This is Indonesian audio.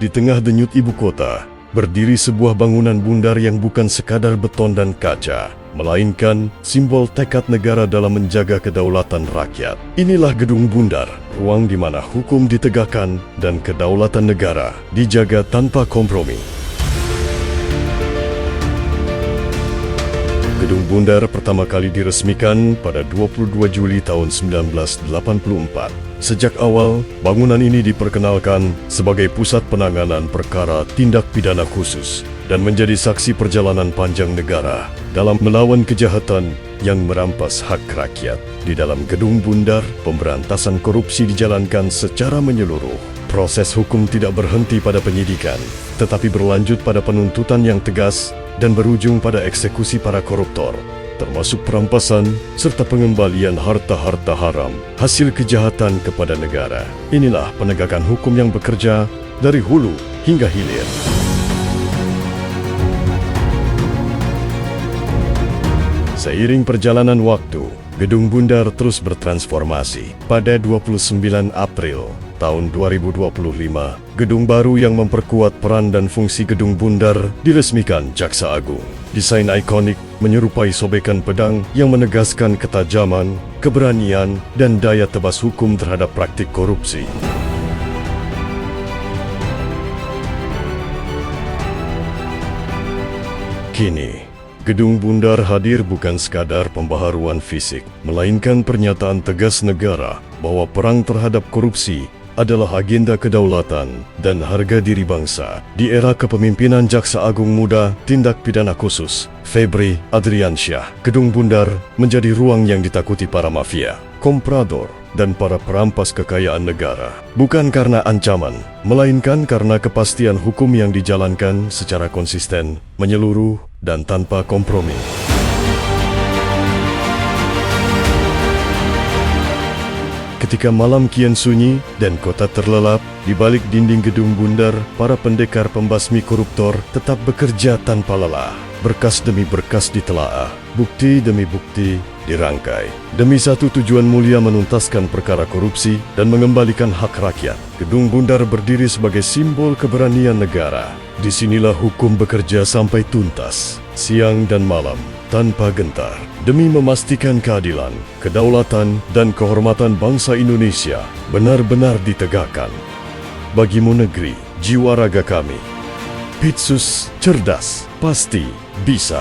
Di tengah denyut ibu kota, berdiri sebuah bangunan bundar yang bukan sekadar beton dan kaca, melainkan simbol tekad negara dalam menjaga kedaulatan rakyat. Inilah Gedung Bundar, ruang di mana hukum ditegakkan dan kedaulatan negara dijaga tanpa kompromi. Gedung Bundar pertama kali diresmikan pada 22 Juli tahun 1984. Sejak awal, bangunan ini diperkenalkan sebagai pusat penanganan perkara tindak pidana khusus dan menjadi saksi perjalanan panjang negara dalam melawan kejahatan yang merampas hak rakyat. Di dalam Gedung Bundar, pemberantasan korupsi dijalankan secara menyeluruh. Proses hukum tidak berhenti pada penyidikan, tetapi berlanjut pada penuntutan yang tegas dan berujung pada eksekusi para koruptor, termasuk perampasan serta pengembalian harta-harta haram hasil kejahatan kepada negara. Inilah penegakan hukum yang bekerja dari hulu hingga hilir. Seiring perjalanan waktu, Gedung Bundar terus bertransformasi. Pada 29 April tahun 2025, gedung baru yang memperkuat peran dan fungsi Gedung Bundar diresmikan Jaksa Agung. Desain ikonik menyerupai sobekan pedang yang menegaskan ketajaman, keberanian, dan daya tebas hukum terhadap praktik korupsi. Kini, Gedung Bundar hadir bukan sekadar pembaharuan fisik, melainkan pernyataan tegas negara bahwa perang terhadap korupsi adalah agenda kedaulatan dan harga diri bangsa. Di era kepemimpinan Jaksa Agung Muda Tindak Pidana Khusus, Febri Adriansyah, Gedung Bundar menjadi ruang yang ditakuti para mafia, komprador, dan para perampas kekayaan negara. Bukan karena ancaman, melainkan karena kepastian hukum yang dijalankan secara konsisten, menyeluruh, dan tanpa kompromi. Ketika malam kian sunyi dan kota terlelap, di balik dinding Gedung Bundar, para pendekar pembasmi koruptor tetap bekerja tanpa lelah. Berkas demi berkas ditelaah, bukti demi bukti dirangkai. Demi satu tujuan mulia, menuntaskan perkara korupsi dan mengembalikan hak rakyat. Gedung Bundar berdiri sebagai simbol keberanian negara. Disinilah hukum bekerja sampai tuntas, siang dan malam, tanpa gentar, demi memastikan keadilan, kedaulatan, dan kehormatan bangsa Indonesia benar-benar ditegakkan. Bagimu negeri, jiwa raga kami. Pitsus, cerdas, pasti bisa.